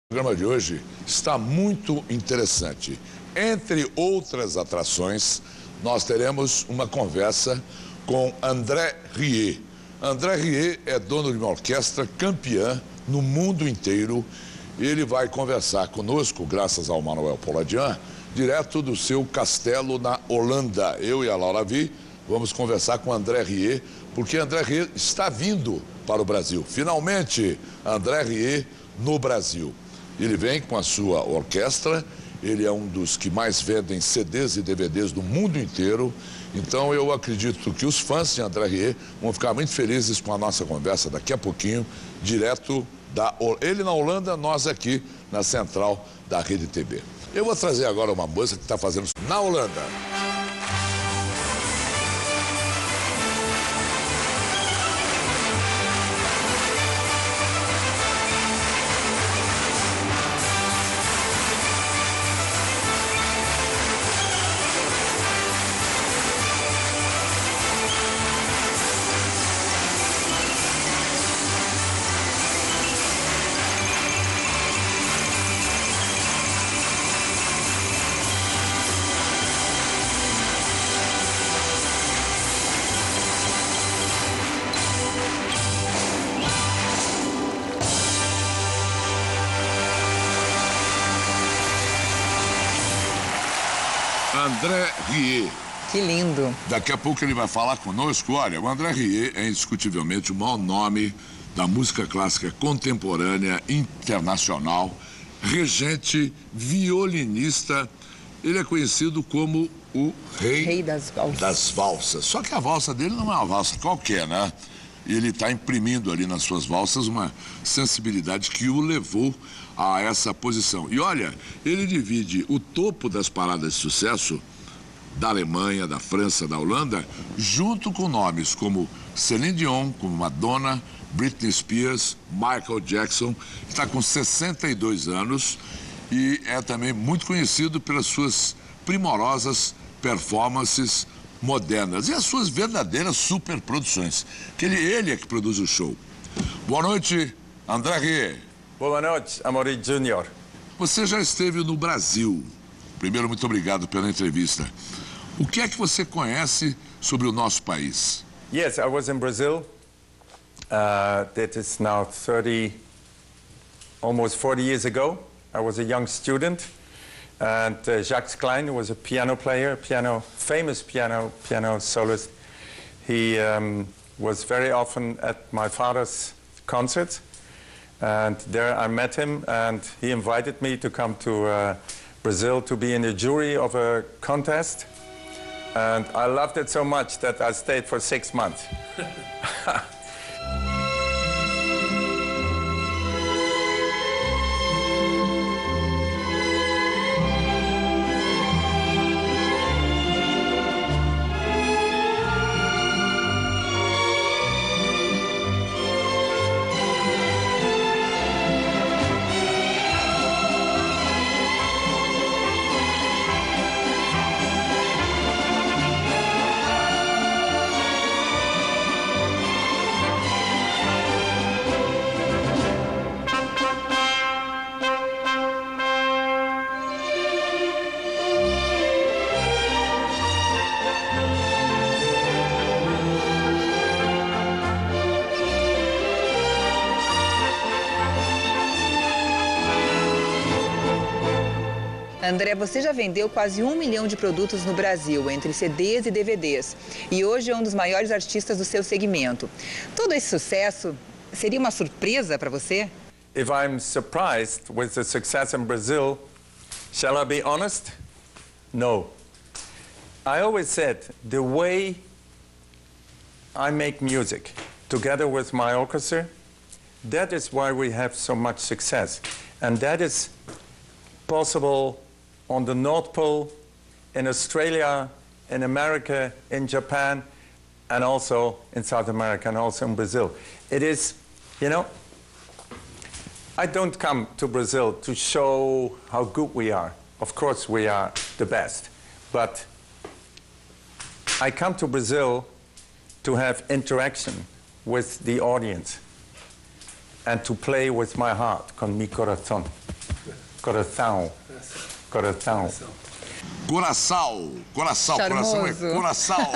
O programa de hoje está muito interessante. Entre outras atrações, nós teremos uma conversa com André Rieu. André Rieu é dono de uma orquestra campeã no mundo inteiro. Ele vai conversar conosco, graças ao Manuel Poladian, direto do seu castelo na Holanda. Eu e a Laura Vi vamos conversar com André Rieu, porque André Rieu está vindo para o Brasil. Finalmente, André Rieu no Brasil. Ele vem com a sua orquestra, ele é um dos que mais vendem CDs e DVDs do mundo inteiro. Então eu acredito que os fãs de André Rieu vão ficar muito felizes com a nossa conversa daqui a pouquinho, direto ele na Holanda, nós aqui na central da Rede TV. Eu vou trazer agora uma música que está fazendo na Holanda. André Rieu. Que lindo. Daqui a pouco ele vai falar conosco. Olha, o André Rieu é indiscutivelmente o maior nome da música clássica contemporânea internacional, regente, violinista. Ele é conhecido como o rei das valsas. Só que a valsa dele não é uma valsa qualquer, né? Ele está imprimindo ali nas suas valsas uma sensibilidade que o levou a essa posição. E olha, ele divide o topo das paradas de sucesso da Alemanha, da França, da Holanda, junto com nomes como Celine Dion, como Madonna, Britney Spears, Michael Jackson, que está com 62 anos e é também muito conhecido pelas suas primorosas performances modernas e as suas verdadeiras superproduções, que ele é que produz o show. Boa noite, André Rieu. Boa noite, Amaury Jr. Você já esteve no Brasil. Primeiro, muito obrigado pela entrevista. O que é que você conhece sobre o nosso país? Yes, I was in Brazil. That is now almost 40 years ago. I was a young student. And Jacques Klein was a piano player, famous piano soloist. He was very often at my father's concerts, and there I met him, and he invited me to come to Brazil to be in the jury of a contest. And I loved it so much that I stayed for 6 months. André, você já vendeu quase 1 milhão de produtos no Brasil, entre CDs e DVDs. E hoje é um dos maiores artistas do seu segmento. Todo esse sucesso seria uma surpresa para você? If I'm surprised with the success in Brazil, shall I be honest? No. I always said the way I make music together with my orchestra, that is why we have so much success. And that is possible on the North Pole, in Australia, in America, in Japan, and also in South America, and also in Brazil. It is, you know, I don't come to Brazil to show how good we are. Of course we are the best. But I come to Brazil to have interaction with the audience and to play with my heart, con mi corazón. Coração. Coração. Coração é coração.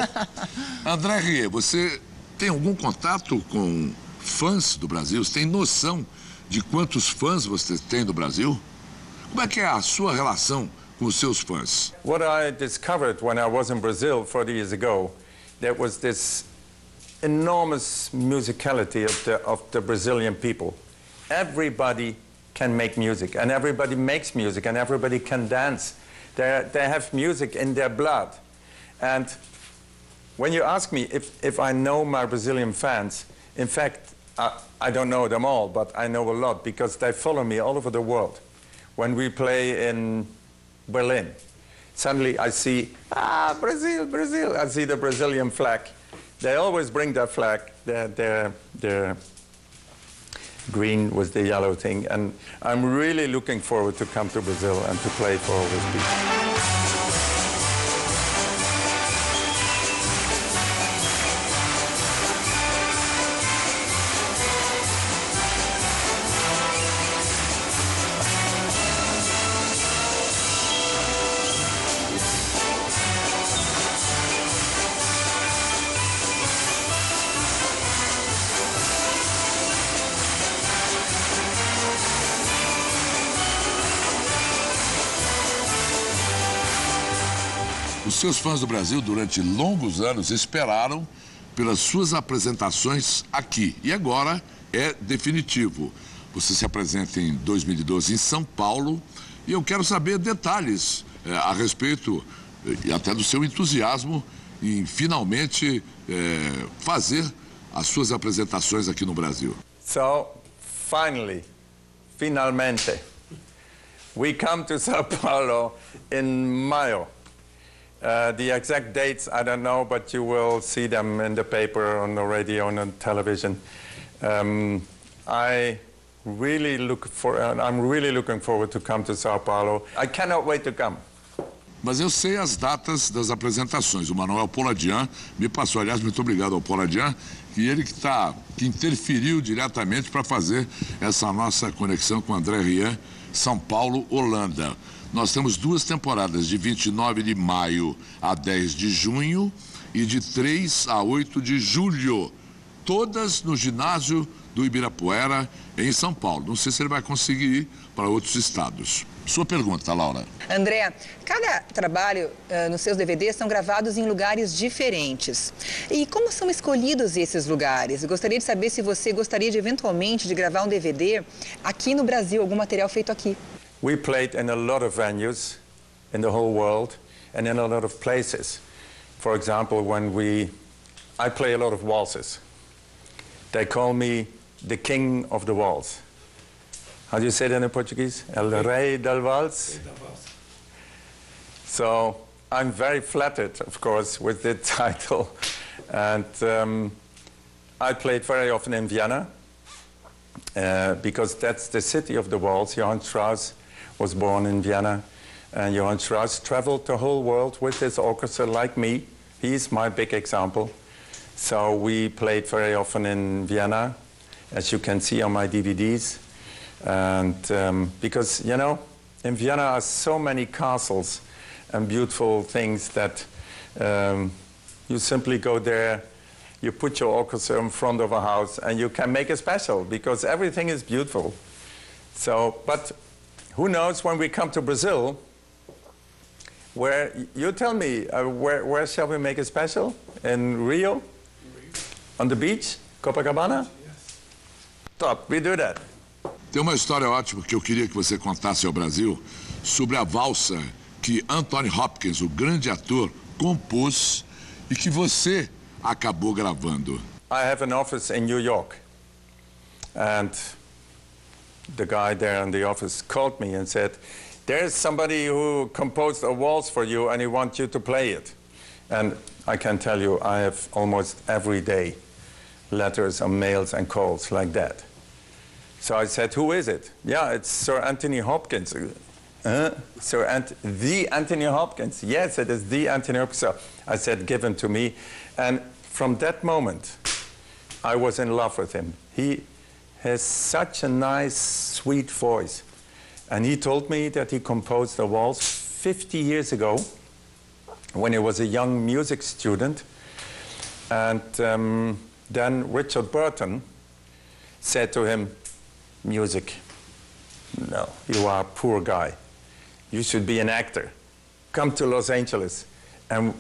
André Rieu, você tem algum contato com fãs do Brasil? Você tem noção de quantos fãs você tem do Brasil? Como é que é a sua relação com os seus fãs? What I discovered when I was in Brazil 40 years ago, there was this enormous musicality of the Brazilian people. Everybody can make music, and everybody makes music, and everybody can dance. They have music in their blood. And when you ask me if I know my Brazilian fans, in fact, I don't know them all, but I know a lot because they follow me all over the world. When we play in Berlin, suddenly I see, Brazil, Brazil. I see the Brazilian flag. They always bring their flag, their green with the yellow thing, and I'm really looking forward to come to Brazil and to play for all these people. Os seus fãs do Brasil, durante longos anos, esperaram pelas suas apresentações aqui. E agora é definitivo. Você se apresenta em 2012 em São Paulo e eu quero saber detalhes a respeito e até do seu entusiasmo em finalmente fazer as suas apresentações aqui no Brasil. So, finalmente, we come to São Paulo in Mayo. The exact dates, I don't know, but you will see them in the paper, on the radio, on the television. I'm really looking forward to come to São Paulo. I cannot wait to come. Mas eu sei as datas das apresentações. O Manuel Poladian me passou, aliás, muito obrigado ao Poladian, e ele que interferiu diretamente para fazer essa nossa conexão com André Rieu, São Paulo, Holanda. Nós temos 2 temporadas, de 29 de maio a 10 de junho e de 3 a 8 de julho, todas no ginásio do Ibirapuera, em São Paulo. Não sei se ele vai conseguir ir para outros estados. Sua pergunta, Laura. André, cada trabalho nos seus DVDs são gravados em lugares diferentes. E como são escolhidos esses lugares? Eu gostaria de saber se você gostaria de, eventualmente, de gravar um DVD aqui no Brasil, algum material feito aqui. We played in a lot of venues in the whole world and in a lot of places. For example, I play a lot of waltzes. They call me the king of the waltz. How do you say that in Portuguese? El rei del waltz? So I'm very flattered, of course, with the title. And I played very often in Vienna because that's the city of the waltz. Johann Strauss was born in Vienna, and Johann Strauss traveled the whole world with his orchestra like me. He's my big example. So we played very often in Vienna, as you can see on my DVDs. And because, you know, in Vienna are so many castles and beautiful things that you simply go there, you put your orchestra in front of a house, and you can make a special, because everything is beautiful. So, but who knows, when we come to Brazil, where, you tell me, where shall we make a special? In Rio? On the beach? Copacabana? Yes. Top, we do that. Tem uma história ótima que eu queria que você contasse ao Brasil sobre a valsa que Anthony Hopkins, o grande ator, compôs e que você acabou gravando. I have an office in New York, and the guy there in the office called me and said, there's somebody who composed a waltz for you and he wants you to play it. And I can tell you, I have almost every day letters and mails and calls like that. So I said, who is it? Yeah, it's Sir Anthony Hopkins. The Anthony Hopkins. Yes, it is the Anthony Hopkins. So I said, give him to me. And from that moment, I was in love with him. He has such a nice, sweet voice. And he told me that he composed a waltz 50 years ago when he was a young music student. And then Richard Burton said to him, music, no, you are a poor guy. You should be an actor. Come to Los Angeles and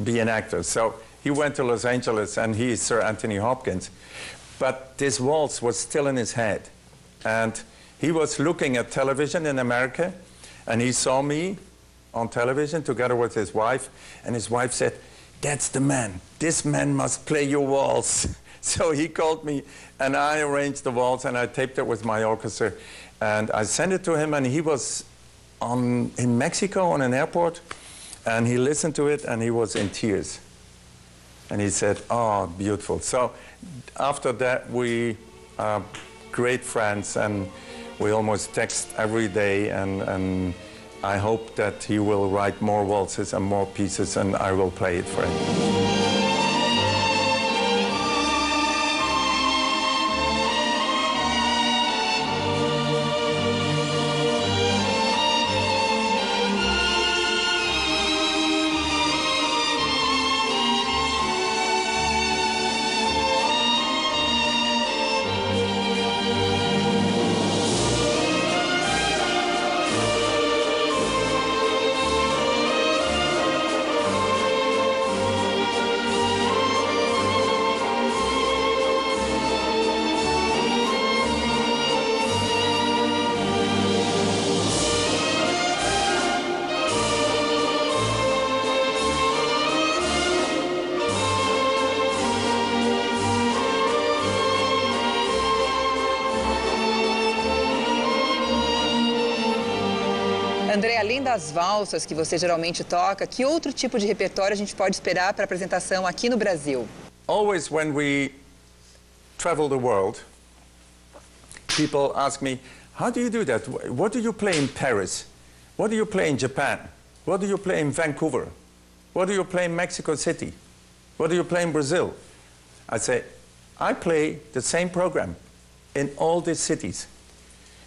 be an actor. So he went to Los Angeles, and he is Sir Anthony Hopkins. But this waltz was still in his head. And he was looking at television in America, and he saw me on television together with his wife, and his wife said, that's the man. This man must play your waltz. So he called me, and I arranged the waltz, and I taped it with my orchestra, and I sent it to him, and he was in Mexico on an airport, and he listened to it, and he was in tears. And he said, oh, beautiful. So after that, we are great friends, and we almost text every day, and I hope that he will write more waltzes and more pieces, and I will play it for him. André, além das valsas que você geralmente toca, que outro tipo de repertório a gente pode esperar para apresentação aqui no Brasil? Always when we travel the world, people ask me, how do you do that? What do you play in Paris? What do you play in Japan? What do you play in Vancouver? What do you play in Mexico City? What do you play in Brazil? I say, I play the same program in all these cities.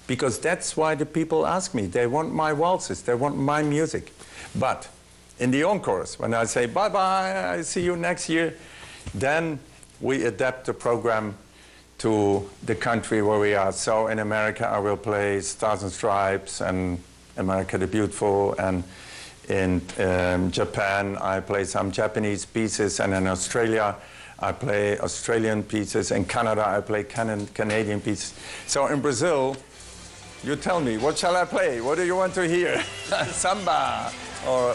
Because that's why the people ask me. They want my waltzes, they want my music. But in the encores, when I say, bye-bye, I see you next year, then we adapt the program to the country where we are. So in America, I will play Stars and Stripes and America the Beautiful, and in Japan, I play some Japanese pieces, and in Australia, I play Australian pieces. In Canada, I play Canadian pieces. So in Brazil, you tell me, what shall I play? What do you want to hear? Samba or...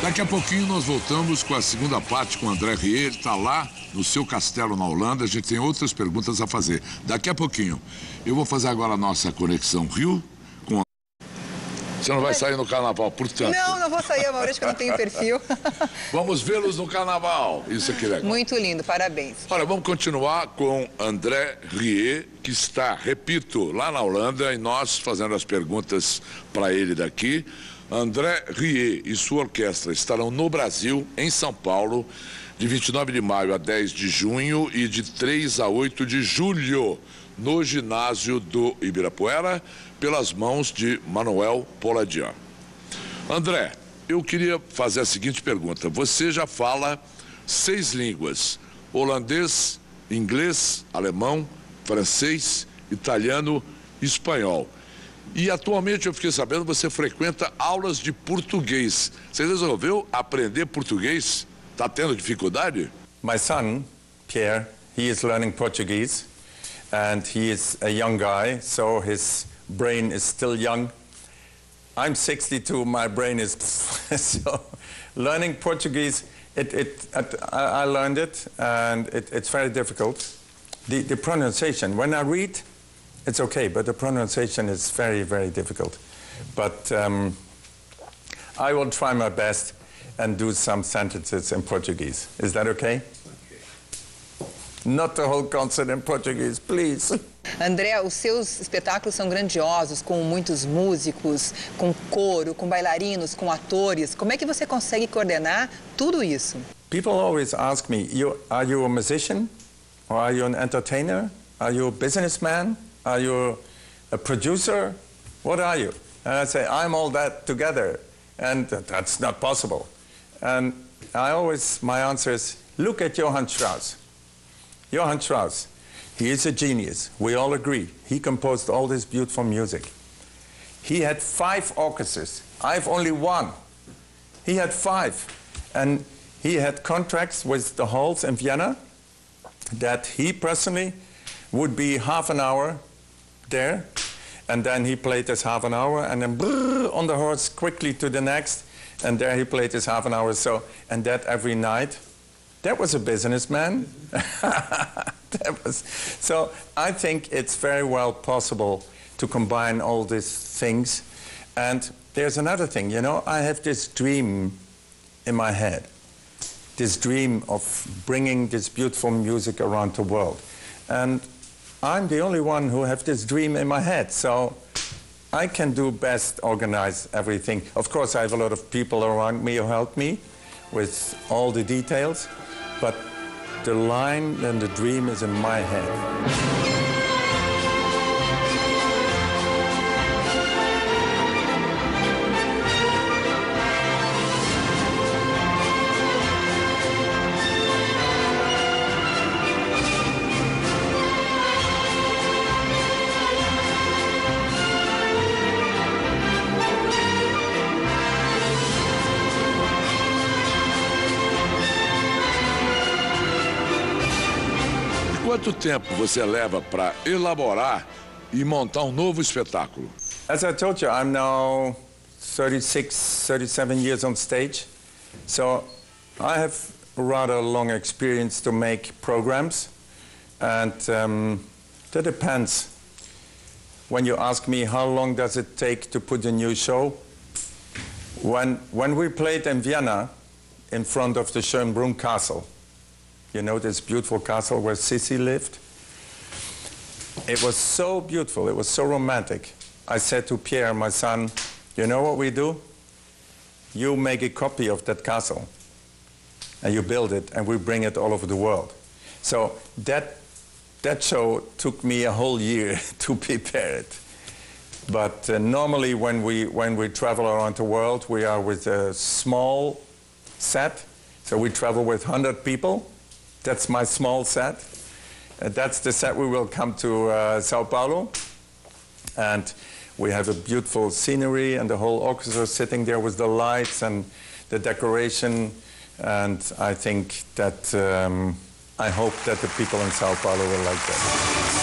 Daqui a pouquinho nós voltamos com a segunda parte com o André Rieu. Ele está lá no seu castelo na Holanda. A gente tem outras perguntas a fazer. Daqui a pouquinho. Eu vou fazer agora a nossa conexão Rio com... Você não vai sair no carnaval, portanto. Não vou sair, Amaury, que eu não tenho perfil. Vamos vê-los no carnaval. Isso aqui é legal. Muito lindo, parabéns. Olha, vamos continuar com André Rieu, que está, repito, lá na Holanda, e nós fazendo as perguntas para ele daqui. André Rieu e sua orquestra estarão no Brasil, em São Paulo, de 29 de maio a 10 de junho e de 3 a 8 de julho, no ginásio do Ibirapuera, pelas mãos de Manuel Poladian. André, eu queria fazer a seguinte pergunta. Você já fala 6 línguas: holandês, inglês, alemão, francês, italiano e espanhol. E atualmente eu fiquei sabendo que você frequenta aulas de português. Você resolveu aprender português? Está tendo dificuldade? My son Pierre. He is learning Portuguese, and he is a young guy, so his brain is still young. I'm 62, my brain is so learning Portuguese, I learned it, and it's very difficult. The pronunciation, when I read, it's okay, but the pronunciation is very, very difficult. But I will try my best and do some sentences in Portuguese. Is that okay? Not the whole concert in Portuguese, please. André, os seus espetáculos são grandiosos, com muitos músicos, com coro, com bailarinos, com atores. Como é que você consegue coordenar tudo isso? People always ask me, are you a musician? Or are you an entertainer? Are you a businessman? Are you a producer? What are you? And I say, I'm all that together. And that's not possible. And my answer is, look at Johann Strauss. Johann Strauss, he is a genius. We all agree. He composed all this beautiful music. He had 5 orchestras. I have only 1. He had 5. And he had contracts with the halls in Vienna that he personally would be half an hour there, and then he played his half an hour, and then brrr, on the horse quickly to the next, and there he played his half an hour. So, and that every night. That was a businessman. So I think it's very well possible to combine all these things. And there's another thing, you know, I have this dream in my head, this dream of bringing this beautiful music around the world. And I'm the only one who have this dream in my head, so I can do best organize everything. Of course, I have a lot of people around me who help me with all the details, but the line and the dream is in my head. Quanto tempo você leva para elaborar e montar novo espetáculo? As I told you, I'm now 36, 37 years on stage. So I have a rather long experience to make programs. And that depends. When you ask me how long does it take to put a new show, when we played in Vienna in front of the Schönbrunn Castle, you know this beautiful castle where Sissi lived? It was so beautiful, it was so romantic. I said to Pierre, my son, you know what we do? You make a copy of that castle, and you build it, and we bring it all over the world. So that show took me a whole year to prepare it. But normally when we travel around the world, we are with a small set. So we travel with 100 people. That's my small set. That's the set we will come to Sao Paulo. And we have a beautiful scenery and the whole orchestra sitting there with the lights and the decoration. And I think that, I hope that the people in Sao Paulo will like that.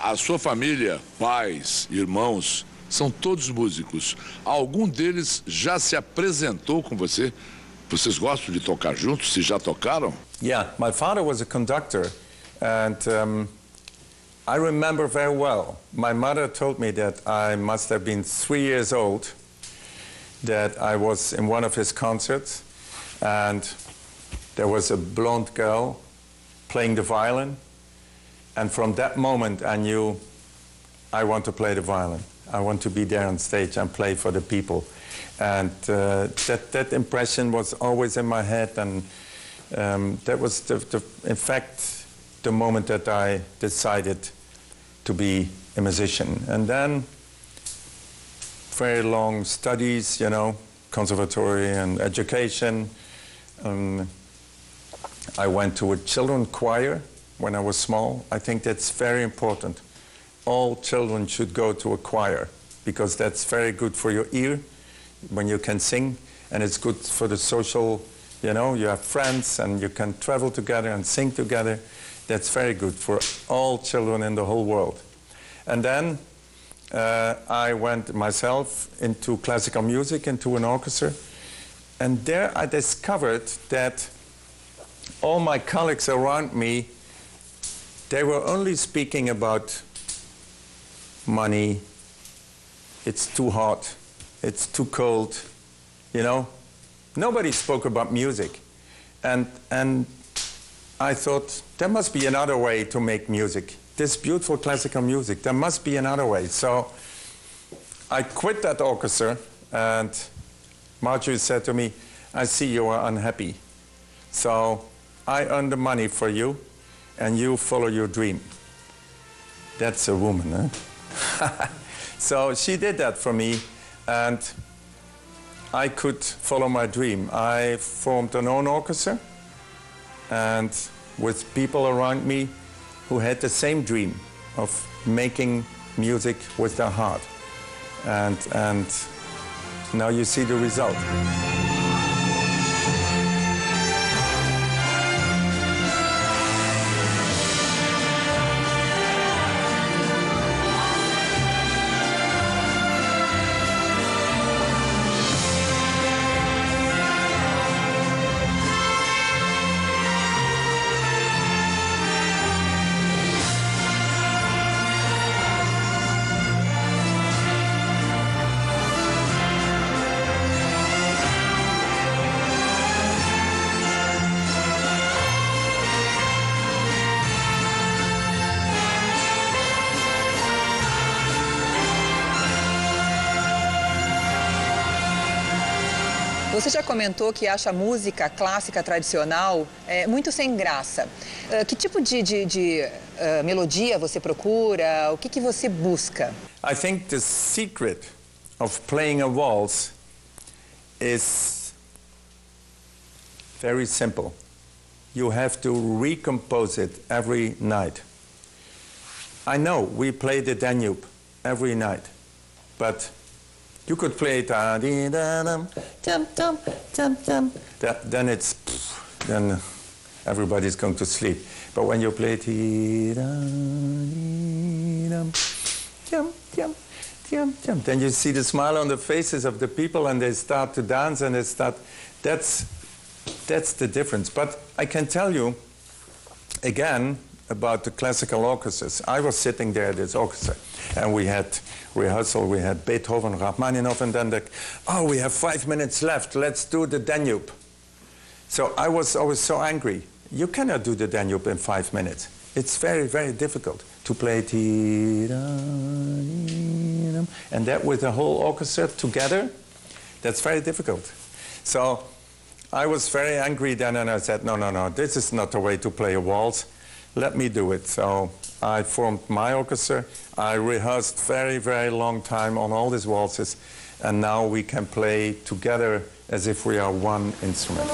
A sua família, pais, irmãos, são todos músicos. Algum deles já se apresentou com você? Vocês gostam de tocar juntos? Se já tocaram? Yeah, my father was a conductor, and I remember very well. My mother told me that I must have been 3 years old, that I was in one of his concerts, and there was a blonde girl playing the violin. And from that moment, I knew I want to play the violin. I want to be there on stage and play for the people. And that impression was always in my head. And that was, in fact, the moment that I decided to be a musician. And then very long studies, you know, conservatory and education. I went to a children's choir when I was small. I think that's very important. All children should go to a choir because that's very good for your ear when you can sing, and it's good for the social, you know, you have friends and you can travel together and sing together. That's very good for all children in the whole world. And then I went myself into classical music, into an orchestra, and there I discovered that all my colleagues around me, they were only speaking about money, it's too hot, it's too cold, you know. Nobody spoke about music. And I thought, there must be another way to make music. This beautiful classical music, there must be another way. So I quit that orchestra, and Marjorie said to me, I see you are unhappy. So I earn the money for you, and you follow your dream. That's a woman, huh? So she did that for me, and I could follow my dream. I formed an own orchestra, and with people around me who had the same dream of making music with their heart. And now you see the result. Você já comentou que acha a música clássica tradicional muito sem graça. Que tipo de melodia você procura? O que você busca? I think the secret of playing a waltz is very simple. You have to recompose it every night. I know we play the Danube every night, but you could play it, then everybody's going to sleep. But when you play it, then you see the smile on the faces of the people, and they start to dance, and they start. That's the difference. But I can tell you again about the classical orchestras. I was sitting there at this orchestra, and we had rehearsal, we had Beethoven, Rachmaninoff, and then we have 5 minutes left, let's do the Danube. So I was always so angry. You cannot do the Danube in 5 minutes. It's very, very difficult to play and that with the whole orchestra together, that's very difficult. So I was very angry then, and I said, no, this is not the way to play a waltz. Let me do it. So I formed my orchestra. I rehearsed very, very long time on all these waltzes, and now we can play together as if we are one instrument.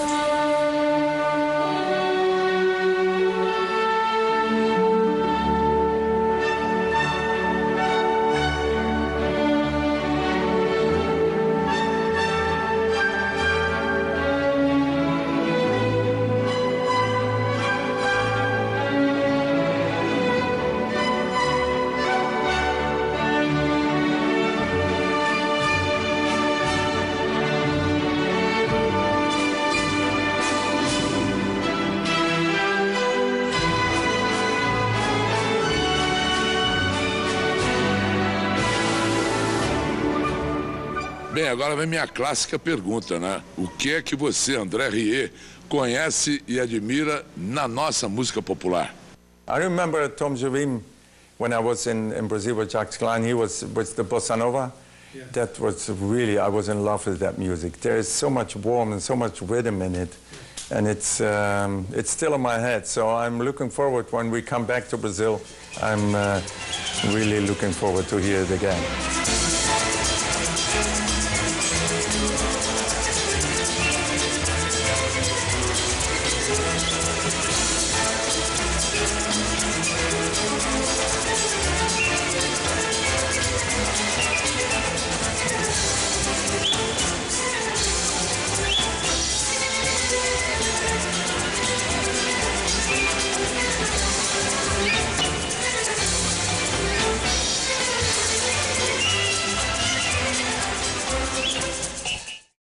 Bem, agora vem minha clássica pergunta, né? O que é que você, André Rieu, conhece e admira na nossa música popular? I remember Tom Jobim when I was in Brazil with Jacques Klein. He was with the Bossa Nova. Yeah. That was really, I was in love with that music. There is so much warmth and so much rhythm in it. And it's still in my head. So I'm looking forward when we come back to Brazil. I'm really looking forward to hear it again.